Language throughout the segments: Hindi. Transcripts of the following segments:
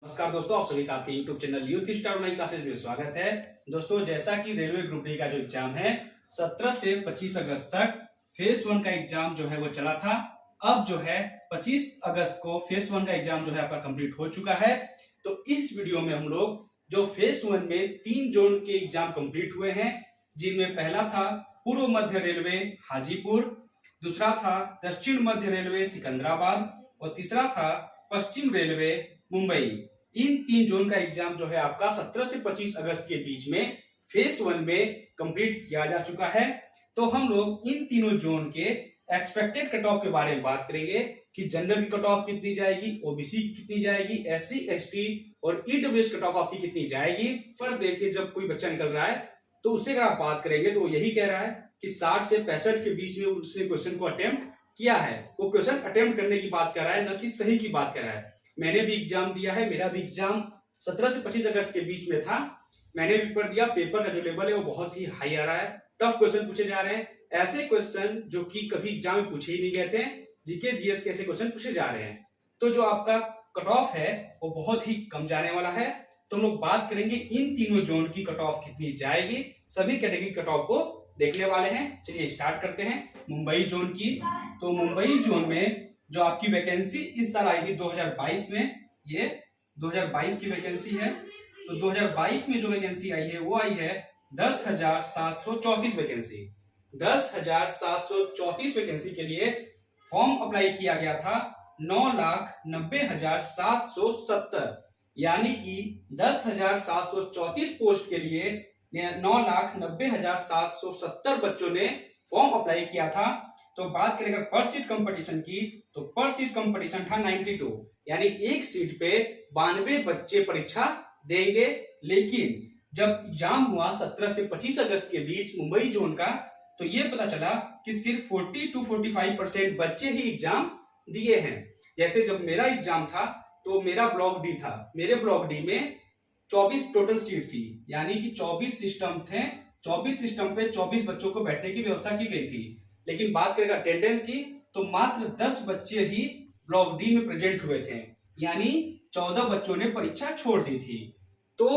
नमस्कार दोस्तों, आप सभी का आपके YouTube channel youth star online classes में स्वागत है। दोस्तों, जैसा कि रेलवे ग्रुप डी का जो एग्जाम है 17 से 25 अगस्त तक फेज 1 का एग्जाम जो है वो चला था। अब जो है 25 अगस्त को फेज 1 का एग्जाम जो है आपका कंप्लीट हो चुका है। तो इस वीडियो में हम लोग जो फेज 1 में 3 जोन के एग्जाम कंप्लीट हुए हैं, जिनमें पहला था पूर्व मध्य रेलवे हाजीपुर, दूसरा था दक्षिण मध्य रेलवे सिकंदराबाद और तीसरा था पश्चिम रेलवे मुंबई। इन 3 जोन का एग्जाम जो है आपका 17 से 25 अगस्त के बीच में फेज 1 में कंप्लीट किया जा चुका है। तो हम लोग इन तीनों जोन के एक्सपेक्टेड कट ऑफ के बारे में बात करेंगे कि जनरल की कट ऑफ कितनी जाएगी, ओबीसी की कितनी जाएगी, एससी एसटी और ईडब्ल्यूएस कट ऑफ आपकी कितनी जाएगी। पर देखिए, जब कोई बच्चा निकल रहा है तो उससे अगर आप बात करेंगे तो वो यही कह रहा है कि 60 से 65 के बीच में उसने क्वेश्चन को अटेम्प्ट किया है। वो क्वेश्चन अटेम्प्ट करने की बात कर रहा है, न कि सही की बात कर रहा है। मैंने भी एग्जाम दिया है, मेरा भी एग्जाम 17 से 25 अगस्त के बीच में था। मैंने भी पेपर दिया। पेपर का जो लेवल है वो बहुत ही हाई आ रहा है, टफ क्वेश्चन पूछे जा रहे हैं, ऐसे क्वेश्चन जो कि कभी एग्जाम में पूछे ही नहीं गए थे। जीके जीएस के ऐसे क्वेश्चन पूछे जा रहे हैं। तो जो आपका कट ऑफ है वो बहुत ही कम जाने वाला है। तो हम लोग बात करेंगे इन तीनों जोन की कट ऑफ कितनी जाएगी, सभी कैटेगरी कट ऑफ को देखने वाले हैं। चलिए स्टार्ट करते हैं मुंबई जोन की। तो मुंबई जोन में जो आपकी वैकेंसी इस साल आई थी 2022 में, ये 2022 की वैकेंसी है। तो 2022 में जो वैकेंसी आई है वो आई है 10,734 वैकेंसी। 10,734 वैकेंसी के लिए फॉर्म अप्लाई किया गया था 9,90,770, यानी कि 10,734 पोस्ट के लिए 9,90,770 बच्चों ने फॉर्म अप्लाई किया था। तो बात करें पर सीट कंपटीशन की, तो पर सीट कंपटीशन था 92, यानी एक सीट पे 92 बच्चे परीक्षा देंगे। लेकिन जब एग्जाम हुआ 17 से 25 अगस्त के बीच मुंबई जोन का, तो ये पता चला कि सिर्फ 40 to 45% बच्चे ही एग्जाम दिए हैं। जैसे जब मेरा एग्जाम था तो मेरा ब्लॉक डी था, मेरे ब्लॉक डी में 24 टोटल सीट थी, यानी कि 24 सिस्टम थे। 24 सिस्टम पे 24 बच्चों को बैठने की व्यवस्था की गई थी। लेकिन बात करेगा अटेंडेंस की, तो मात्र 10 बच्चे ही ब्लॉक डी में प्रेजेंट हुए थे, यानी 14 बच्चों ने परीक्षा छोड़ दी थी। तो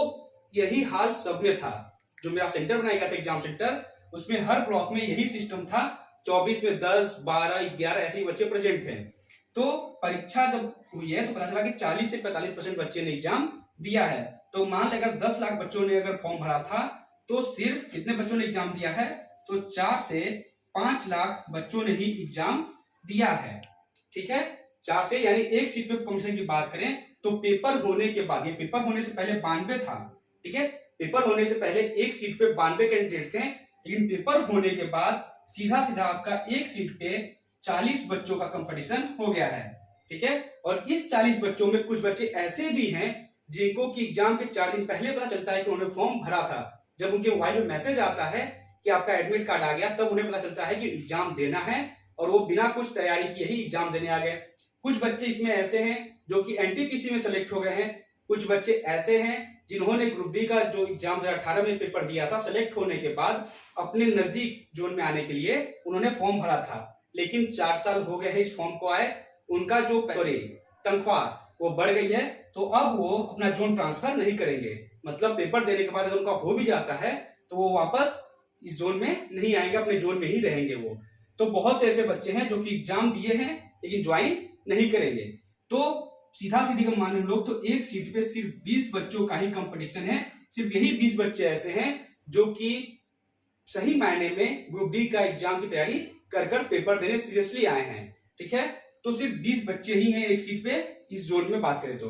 यही हाल सब में था। जो मेरा सेंटर बनाया गया था एग्जाम सेंटर, उसमें हर ब्लॉक में यही सिस्टम था। 24 में 10, 12, 11 ऐसे ही बच्चे प्रेजेंट थे। तो परीक्षा जब हुई है तो पता चला कि 40 से 45% बच्चे ने एग्जाम दिया है। तो मान लें अगर 10 लाख बच्चों ने अगर फॉर्म भरा था, तो सिर्फ कितने बच्चों ने एग्जाम दिया है? तो 4 से 5 लाख बच्चों ने ही एग्जाम दिया है। ठीक है, 4 से, यानी एक सीट पे कंपटीशन की बात करें तो पेपर होने के बाद, ये पेपर होने से पहले 92 था। ठीक है, पेपर होने से पहले एक सीट पे 92 कैंडिडेट थे, लेकिन पेपर होने के बाद सीधा सीधा आपका एक सीट पे 40 बच्चों का कंपटीशन हो गया है। ठीक है, और इस 40 बच्चों में कुछ बच्चे ऐसे भी हैं जिनको कि एग्जाम के 4 दिन पहले पता चलता है कि उन्होंने फॉर्म भरा था। जब उनके मोबाइल में मैसेज आता है कि आपका एडमिट कार्ड आ गया, तब उन्हें पता चलता है कि एग्जाम देना है, और वो बिना कुछ तैयारी किए ही एग्जाम देने आ गए। कुछ बच्चे इसमें ऐसे हैं जो कि एनटीपीसी में सेलेक्ट हो गए हैं। कुछ बच्चे ऐसे हैं जिन्होंने ग्रुप डी का जो एग्जाम 2018 में पेपर दिया था, सेलेक्ट होने के बाद अपने नजदीक जोन में आने के लिए उन्होंने फॉर्म भरा था, लेकिन 4 साल हो गए हैं इस फॉर्म को आए। उनका जो तनख्वाह वो बढ़ गई है, तो अब वो अपना जोन ट्रांसफर नहीं करेंगे। मतलब पेपर देने के बाद अगर उनका हो भी जाता है तो वो वापस इस जोन में नहीं आएंगे, अपने जोन में ही रहेंगे वो। तो बहुत से ऐसे बच्चे हैं जो कि एग्जाम दिए हैं लेकिन ज्वाइन नहीं करेंगे। तो सीधा सीधी हम मान लोग तो एक सीट पे सिर्फ 20 बच्चों का ही कंपटीशन है। सिर्फ यही 20 बच्चे ऐसे हैं जो कि सही मायने में ग्रुप डी का एग्जाम की तैयारी कर पेपर देने सीरियसली आए हैं। ठीक है, तो सिर्फ 20 बच्चे ही हैं एक सीट पे इस जोन में। बात करें तो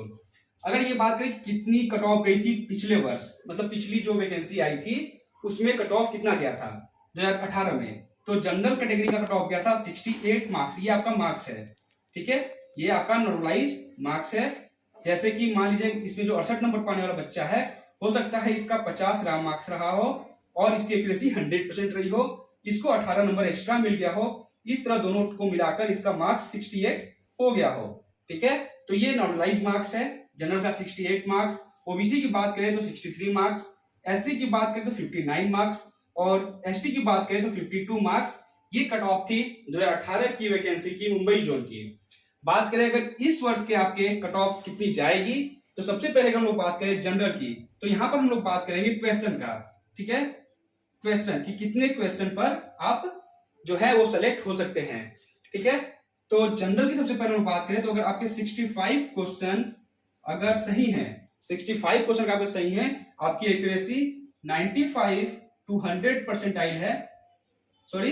अगर ये बात करें कितनी कट ऑफ गई थी पिछले वर्ष, मतलब पिछली जो वैकेंसी आई थी उसमें कट ऑफ कितना गया था 2018 में, तो जनरल कैटेगरी का कट ऑफ गया था 68 मार्क्स। ये आपका मार्क्स है। ठीक है, ये आपका नॉर्मलाइज मार्क्स है। जैसे कि मान लीजिए इसमें जो 68 नंबर पाने वाला बच्चा है, हो सकता है इसका 50 मार्क्स रहा हो और इसकी एक्यूरेसी 100% रही हो, इसको 18 नंबर एक्स्ट्रा मिल गया हो, इस तरह दोनों को मिलाकर इसका मार्क्स 68 हो गया हो। ठीक है, तो ये नॉर्मलाइज मार्क्स है। जनरल का 68 मार्क्स, ओबीसी की बात करें तो 63 मार्क्स, एससी की बात करें तो 59 मार्क्स और एसटी की बात करें तो 52 मार्क्स। ये कट ऑफ थी 2018 की वैकेंसी की मुंबई जोन की। बात करें अगर इस वर्ष के आपके कट ऑफ कितनी जाएगी, तो सबसे पहले अगर हम लोग बात करें जनरल की, तो यहाँ पर हम लोग बात करेंगे क्वेश्चन का, ठीक है, क्वेश्चन कि कितने क्वेश्चन पर आप जो है वो सेलेक्ट हो सकते हैं, ठीक है। तो जनरल की सबसे पहले हम बात करें तो अगर आपके 65 क्वेश्चन अगर सही हैं, 65 क्वेश्चन आपके सही हैं, आपकी एक्यूरेसी 95 टू 100 परसेंटाइल है, सॉरी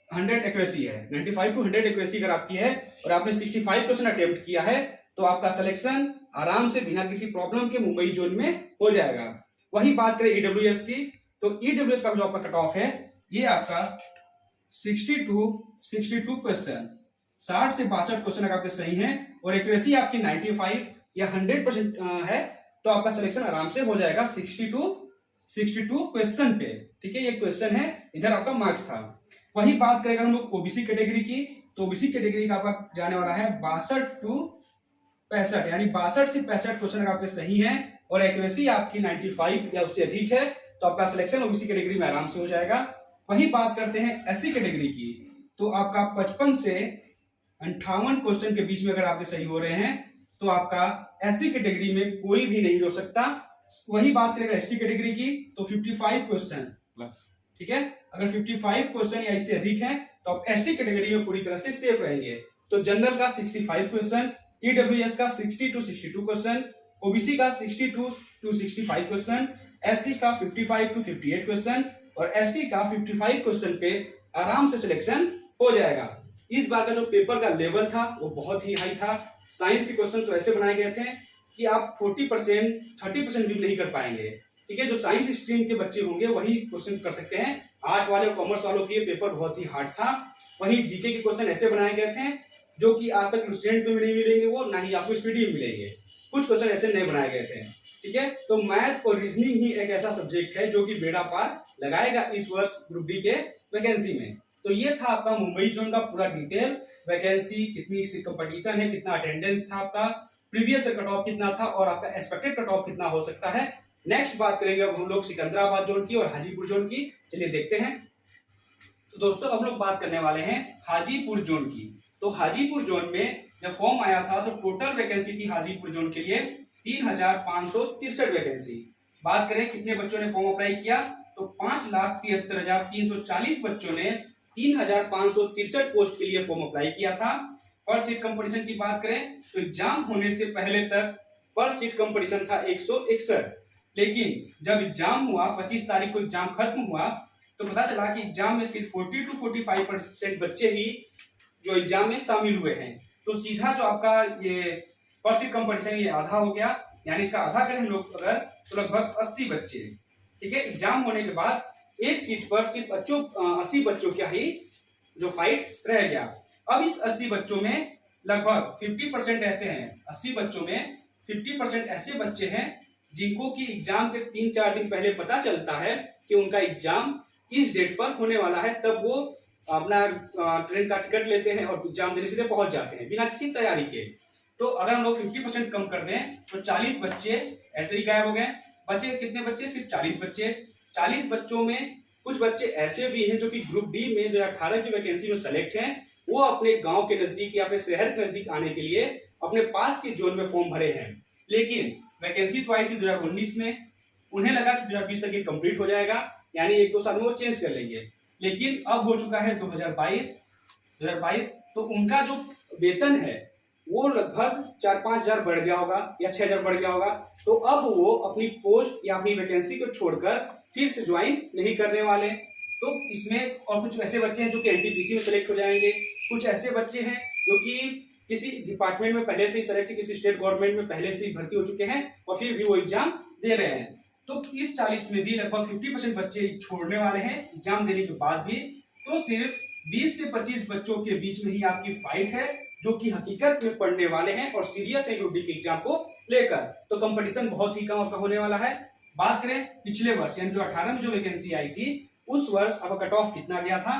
100 एक्यूरेसी है, 95 टू 100 एक्यूरेसी अगर आपकी है और आपने 65 क्वेश्चन अटेम्प्ट किया है तो आपका सिलेक्शन आराम से बिना किसी प्रॉब्लम के मुंबई जोन में हो जाएगा। वही बात करें ईडब्ल्यूएस की, तो ईडब्ल्यूएस का जो आपका कट ऑफ है ये आपका 62 क्वेश्चन, 60 से 62 क्वेश्चन अगर आपके सही हैं और एक्यूरेसी आपकी 95 या 100% है तो आपका सिलेक्शन आराम से हो जाएगा 62 क्वेश्चन पे, ठीक है। ये क्वेश्चन है, इधर आपका मार्क्स था। वही बात करेंगे हम लोग ओबीसी कैटेगरी की, तो ओबीसी कैटेगरी का आपका जाने वाला है 62 टू 65, यानी 62 से 65 क्वेश्चन अगर आपके सही हैं और एक्यूरेसी आपकी 95 या उससे अधिक है तो आपका सिलेक्शन ओबीसी कैटेगरी में आराम से हो जाएगा। वही बात करते हैं एससी कैटेगरी की, तो आपका 55 से 58 क्वेश्चन के बीच में अगर आपके सही हो रहे हैं तो आपका एससी कैटेगरी में कोई भी नहीं हो सकता। वही बात करेंगे एसटी कैटेगरी की, तो 55 क्वेश्चन प्लस, ठीक है, अगर 55 क्वेश्चन या इससे अधिक है तो आप एसटी कैटेगरी में पूरी तरह से सेफ रहेंगे। तो जनरल का 65 क्वेश्चन, ईडब्ल्यूएस का 60 टू 62 क्वेश्चन, ओबीसी का 62 टू 65 क्वेश्चन, एससी का 55 टू 58 क्वेश्चन और एसटी का 55 क्वेश्चन पे आराम से सिलेक्शन हो जाएगा। इस बार का जो पेपर का लेवल था वो बहुत ही हाई था। साइंस के क्वेश्चन तो ऐसे बनाए गए थे कि आप 40% 30% भी नहीं कर पाएंगे, ठीक है। जो साइंस स्ट्रीम के बच्चे होंगे वही क्वेश्चन कर सकते हैं, आर्ट वाले और कॉमर्स वालों के लिए पेपर बहुत ही हार्ड था। वही जीके के क्वेश्चन ऐसे बनाए गए थे जो कि आज तक स्टूडेंट में नहीं मिलेंगे, वो ना ही आपको स्पीडी में मिलेंगे। कुछ क्वेश्चन ऐसे नहीं बनाए गए थे, ठीक है। तो मैथ और रीजनिंग ही एक ऐसा सब्जेक्ट है जो कि बेड़ा पार लगाएगा इस वर्ष ग्रुप डी के वैकेंसी में। तो ये था आपका मुंबई जोन का पूरा डिटेल, वैकेंसी कितनी कंपटीशन है, कितना अटेंडेंस था आपका, प्रीवियस कट ऑफ कितना था और आपका एक्सपेक्टेड कट ऑफ कितना हो सकता है। नेक्स्ट बात करेंगे अब हम लोग सिकंदराबाद जोन की और हाजीपुर जोन की, चलिए देखते हैं। तो दोस्तों अब लोग बात करने वाले हैं हाजीपुर जोन की। तो हाजीपुर जोन में जब फॉर्म आया था तो टोटल वैकेंसी थी हाजीपुर जोन के लिए 3563 वैकेंसी। बात करें कितने बच्चों ने फॉर्म अप्लाई किया तो 5,73,340 बच्चों ने 3563 पोस्ट के लिए फॉर्म अप्लाई किया था। पर सीट कंपटीशन की बात करें तो एग्जाम होने से पहले तक पर सीट कंपटीशन था 161, लेकिन जब एग्जाम हुआ 25 तारीख को एग्जाम खत्म हुआ तो पता चला कि एग्जाम में सिर्फ 40 टू 45% बच्चे ही जो एग्जाम में शामिल हुए हैं। तो सीधा जो आपका ये पर सीट कंपटीशन ये आधा हो गया, यानी इसका आधा करें हम लोग अगर तो लगभग 80 बच्चे, ठीक है। एग्जाम होने के बाद एक सीट पर सिर्फ 80 बच्चों का ही जो फाइट रह गया। अब इस 80 बच्चों में लगभग 50% ऐसे हैं, 80 बच्चों में 50% ऐसे बच्चे हैं जिनको कि एग्जाम के 3-4 दिन पहले पता चलता है कि उनका एग्जाम इस डेट पर होने वाला है, तब वो अपना ट्रेन का टिकट लेते हैं और एग्जाम देने सीधे पहुंच जाते हैं बिना किसी तैयारी के। तो अगर हम लोग 50% कम कर दें तो 40 बच्चे ऐसे ही गायब हो गए। बचे कितने बच्चे? सिर्फ 40 बच्चे। 40 बच्चों में कुछ बच्चे ऐसे भी हैं जो कि ग्रुप डी में 2018 की वैकेंसी में सेलेक्ट हैं, वो अपने गांव के नजदीक या अपने शहर के नजदीक आने के लिए अपने पास के जोन में फॉर्म भरे हैं। लेकिन वैकेंसी तो आई थी 2019 में, उन्हें लगा कि 2020 तक ये कंप्लीट हो जाएगा, यानी 1-2 साल में वो चेंज कर लेंगे। लेकिन अब हो चुका है 2022, तो उनका जो वेतन है वो लगभग 4-5 हजार बढ़ गया होगा या 6 हजार बढ़ गया होगा। तो अब वो अपनी पोस्ट या अपनी वैकेंसी को छोड़कर फिर से ज्वाइन नहीं करने वाले। तो इसमें और कुछ ऐसे बच्चे हैं जो कि एनटीपीसी में सेलेक्ट हो जाएंगे, कुछ ऐसे बच्चे हैं जो कि किसी डिपार्टमेंट में पहले से ही सेलेक्ट, किसी स्टेट गवर्नमेंट में पहले से ही भर्ती हो चुके हैं और फिर भी वो एग्जाम दे रहे हैं। तो इस 40 में भी लगभग 50% बच्चे छोड़ने वाले हैं एग्जाम देने के बाद भी। तो सिर्फ 20 से 25 बच्चों के बीच में ही आपकी फाइट है जो कि हकीकत में पढ़ने वाले हैं और सीरियस है ग्रुप डी के एग्जाम को लेकर। तो कंपटीशन बहुत ही कम आपका होने वाला है। बात करें पिछले वर्ष यानी जो 18 में जो वैकेंसी आई थी उस वर्ष आपका कट ऑफ कितना गया था,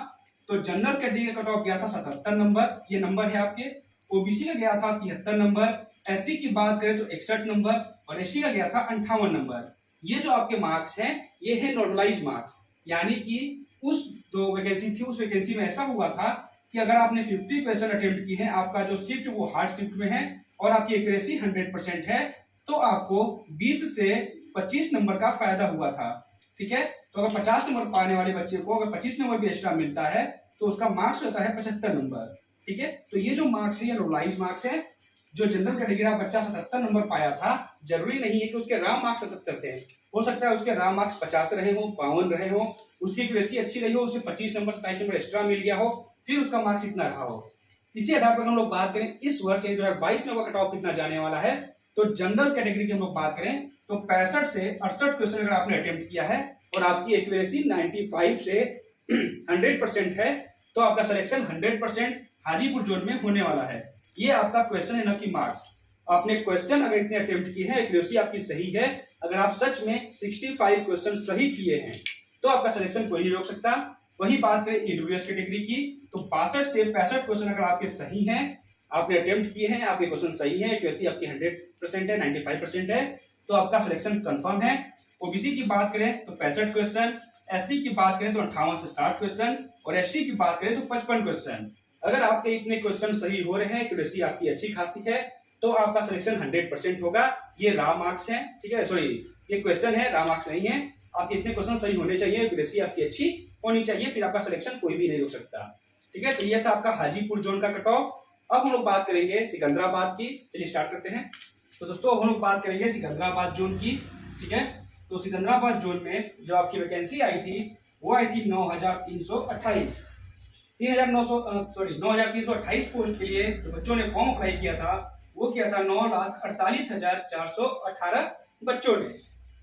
तो जनरल कैटेगरी का कट ऑफ गया था 77 नंबर, ये नंबर है आपके। ओबीसी का गया था 73 नंबर, एससी की बात करें तो 61 नंबर और एसटी का गया था 58 नंबर। ये जो आपके मार्क्स हैं ये है नॉर्मलाइज मार्क्स, यानी कि उस जो वैकेंसी थी उस वैकेंसी में ऐसा हुआ था कि अगर आपने 50 क्वेश्चन अटेम्प्ट की है, आपका जो शिफ्ट वो हार्ड शिफ्ट में है और आपकी एक्यूरेसी 100% है, तो आपको 20 से 25 नंबर का फायदा हुआ था। ठीक है, तो अगर 50 नंबर पाने वाले बच्चे को अगर 25 नंबर भी एक्स्ट्रा मिलता है तो उसका मार्क्स होता है 75 नंबर। ठीक है, तो ये जो मार्क्स है ये रोलाइज मार्क्स है। जो जनरल कैटेगरी का बच्चा 77 नंबर पाया था, जरूरी नहीं है कि उसके रॉ मार्क्स 77 थे, हो सकता है उसके रॉ मार्क्स 50 रहे हो, 52 रहे हो, उसकी एक्यूरेसी अच्छी रही हो, उसे 25 नंबर 27 नंबर एक्स्ट्रा मिल गया हो, फिर उसका मार्क्स इतना रहा हो। इसी आधार पर हम लोग बात करें इस वर्ष 2022 में वो कट ऑफ कितना जाने वाला है। तो जनरल कैटेगरी की हम लोग बात करें तो 65 से 68 क्वेश्चन अगर आपने अटेम्प्ट किया है और आपकी एक्यूरेसी 95 से 100% है तो आपका सिलेक्शन 100% हाजीपुर जोन में होने वाला है। ये आपका क्वेश्चन है, न कि मार्क्स। आपने क्वेश्चन अगर इतने अटेम्प्ट किए हैं, एक्यूरेसी आपकी सही है, अगर आप सच में 65 क्वेश्चन सही किए हैं तो आपका सिलेक्शन कोई नहीं रोक सकता। वही बात करें ईडब्ल्यूएस कैटेगरी की तो 62 से 65 क्वेश्चन अगर आपके सही हैं, आपने अटेम्प्ट किए हैं, आपके क्वेश्चन सही है, एक्यूरेसी आपकी 100% है, 95% है, तो आपका सिलेक्शन कंफर्म है। ओबीसी की बात करें तो 65 क्वेश्चन, एससी की बात करें तो 58 से 60 क्वेश्चन और एसटी की बात करें तो 55 क्वेश्चन। अगर आपके इतने क्वेश्चन सही हो रहे हैं, एक्यूरेसी आपकी अच्छी खासी है, तो आपका सिलेक्शन 100% होगा। ये रॉ मार्क्स है, ठीक है, सॉरी ये क्वेश्चन है, रॉ मार्क्स नहीं है। आपके इतने क्वेश्चन सही होने चाहिए, एक्यूरेसी आपकी अच्छी होनी चाहिए, फिर आपका सिलेक्शन कोई भी नहीं रोक सकता। ठीक है, तो ये था आपका हाजीपुर जोन का कट ऑफ। अब हम लोग बात करेंगे सिकंदराबाद की। चलिए स्टार्ट करते हैं। तो दोस्तों अब हम लोग बात करेंगे सिकंदराबाद जोन की। ठीक है, तो सिकंदराबाद जोन में जो आपकी वैकेंसी आई थी वो आई थी 9328 9328 पोस्ट के लिए जो बच्चों ने फॉर्म अप्लाई किया था वो किया था 9,48,418 बच्चों ने।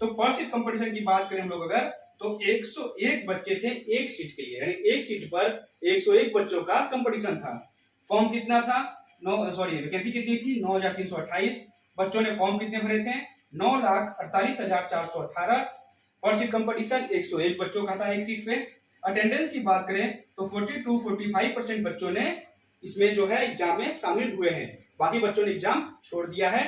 तो पर सीट कंपटीशन की बात करें हम लोग अगर तो 101 बच्चे थे एक सीट के लिए, यानी एक सीट पर 101 बच्चों का कंपटीशन था। फॉर्म कितना था वैकेंसी कितनी थी 9,328। बच्चों ने फॉर्म कितने भरे थे 9,48,418। पर सीट कंपटीशन 101 बच्चों का था एक सीट पे। अटेंडेंस की बात करें तो 42-45% बच्चों ने इसमें जो है एग्जाम में शामिल हुए हैं, बाकी बच्चों ने एग्जाम छोड़ दिया है।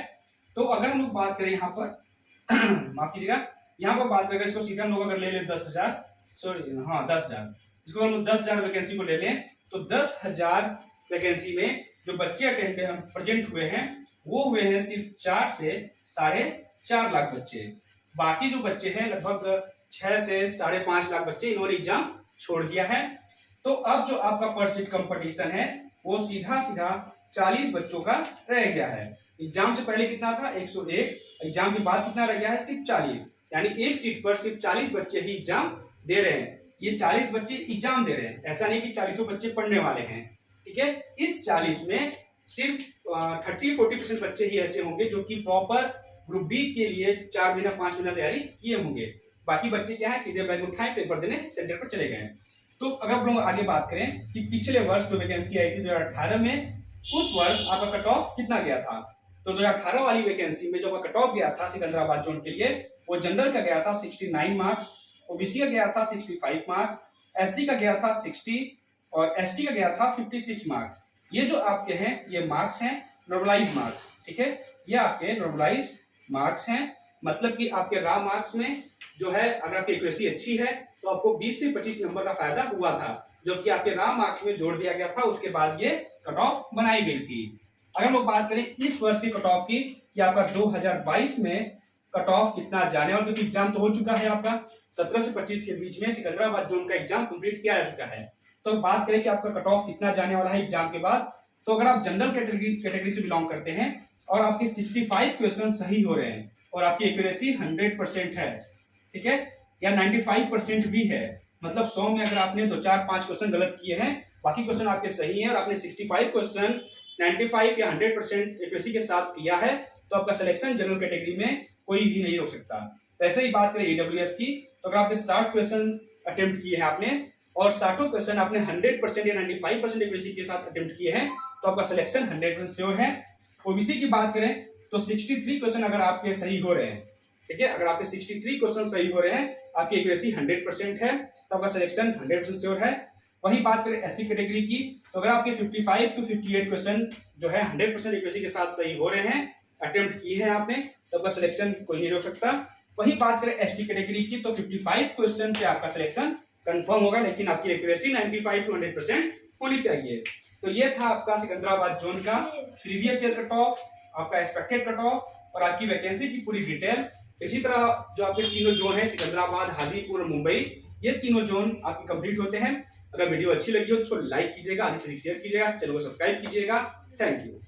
तो अगर हम लोग बात करें यहाँ पर माफ कीजिएगा, यहाँ पर बात करें इसको सीधा हम लोग अगर ले लें 10,000 इसको हम लोग 10,000 वैकेंसी को ले लें तो 10,000 वैकेंसी में जो बच्चे प्रेजेंट हुए हैं वो हुए हैं सिर्फ 4 से 4.5 लाख बच्चे। बाकी जो बच्चे हैं लगभग 6 से 5.5 लाख बच्चे इन्होंने एग्जाम छोड़ दिया है। तो अब जो आपका पर सीट कंपटीशन है वो सीधा 40 बच्चों का रह गया है। एग्जाम से पहले कितना था 101, एग्जाम के बाद कितना रह गया है सिर्फ 40, यानी एक सीट पर सिर्फ 40 बच्चे ही एग्जाम दे रहे हैं। ये 40 बच्चे एग्जाम दे रहे हैं, ऐसा नहीं कि 40 बच्चे पढ़ने वाले हैं। ठीक है, इस 40 में सिर्फ 30-40% बच्चे ही ऐसे होंगे जो कि प्रॉपर ग्रुप डी के लिए 4 महीना 5 महीना तैयारी किए होंगे। बाकी बच्चे क्या है सीधे बैग उठाए पेपर देने सेंटर पर चले गए। तो अगर हम लोग आगे बात करें कि पिछले वर्ष जो वैकेंसी आई थी 2018 में, उस वर्ष आपका कट ऑफ कितना गया था। तो 2018 वाली वैकेंसी में जो आपका कट ऑफ गया था सिकंदराबाद जोन के लिए वो जनरल का गया था 69 मार्क्स, ओबीसी का गया था 65 मार्क्स, एससी का गया था 60 और एसटी का गया था 56 मार्क्स। ये जो आपके हैं ये मार्क्स हैं नॉर्मलाइज मार्क्स। ठीक है, ये आपके नॉर्मलाइज मार्क्स हैं, मतलब कि आपके रॉ मार्क्स में जो है अगर आपकी एक्यूरेसी अच्छी है तो आपको 20 से 25 नंबर का फायदा हुआ था, जो कि आपके रॉ मार्क्स में जोड़ दिया गया था, उसके बाद ये कट ऑफ बनाई गई थी। अगर हम लोग बात करें इस वर्ष की कट ऑफ की कि आपका 2022 में कट ऑफ कितना जाने वाला, क्योंकि एग्जाम तो हो चुका है आपका 17 से 25 के बीच में सिकंदराबाद जोन का एग्जाम कंप्लीट किया जा चुका है। तो बात करें कि आपका कट ऑफ कितना जाने वाला है एग्जाम के बाद, तो अगर आप जनरल कैटेगरी से बिलोंग करते हैं और आपके 65 क्वेश्चन सही हो रहे हैं और आपकी एक्यूरेसी 100% है, ठीक है, या 95% भी है, मतलब 100 में अगर आपने 2-4-5 क्वेश्चन गलत किए हैं, बाकी क्वेश्चन आपके सही हैं और आपने 65 क्वेश्चन 95 या 100% एक्यूरेसी के साथ किया है, तो आपका सिलेक्शन जनरल कैटेगरी में कोई भी नहीं रोक सकता। वैसे ही बात करें ईडब्ल्यूएस की, तो अगर आपने 60 क्वेश्चन अटेम्प्ट किए हैं आपने और 60 क्वेश्चन आपने 100% या 95% एक्यूरेसी के साथ अटेम्प्ट किए हैं, तो आपका सिलेक्शन 100% श्योर है। ओबीसी की बात करें तो 63 क्वेश्चन अगर आपके सही हो रहे हैं, ठीक है, अगर आपके 63 क्वेश्चन सही हो रहे हैं, आपकी एक्यूरेसी 100% है, तो आपका सिलेक्शन 100% श्योर है। वही बात करें एससी कैटेगरी की, तो अगर आपके 55 to 58 क्वेश्चन जो है 100% एक्यूरेसी के साथ सही हो रहे हैं, अटेम्प्ट किए हैं आपने, तो आपका सिलेक्शन कोई नहीं रोक सकता। वही बात करें एसटी कैटेगरी की, तो 55 क्वेश्चन पे आपका सिलेक्शन कंफर्म होगा, लेकिन आपकी एक्यूरेसी 95 to 100% होनी चाहिए। तो ये था आपका सिकंदराबाद जोन का प्रीवियस ईयर कट ऑफ, आपका एक्सपेक्टेड कट ऑफ और आपकी वैकेंसी की पूरी डिटेल। इसी तरह जो आपके तीनों जोन है सिकंदराबाद, हाजीपुर और मुंबई, ये तीनों जोन आपके कंप्लीट होते हैं। अगर वीडियो अच्छी लगी हो तो उसको लाइक कीजिएगा, अधिक से अधिक शेयर कीजिएगा, चैनल को सब्सक्राइब कीजिएगा। Thank you.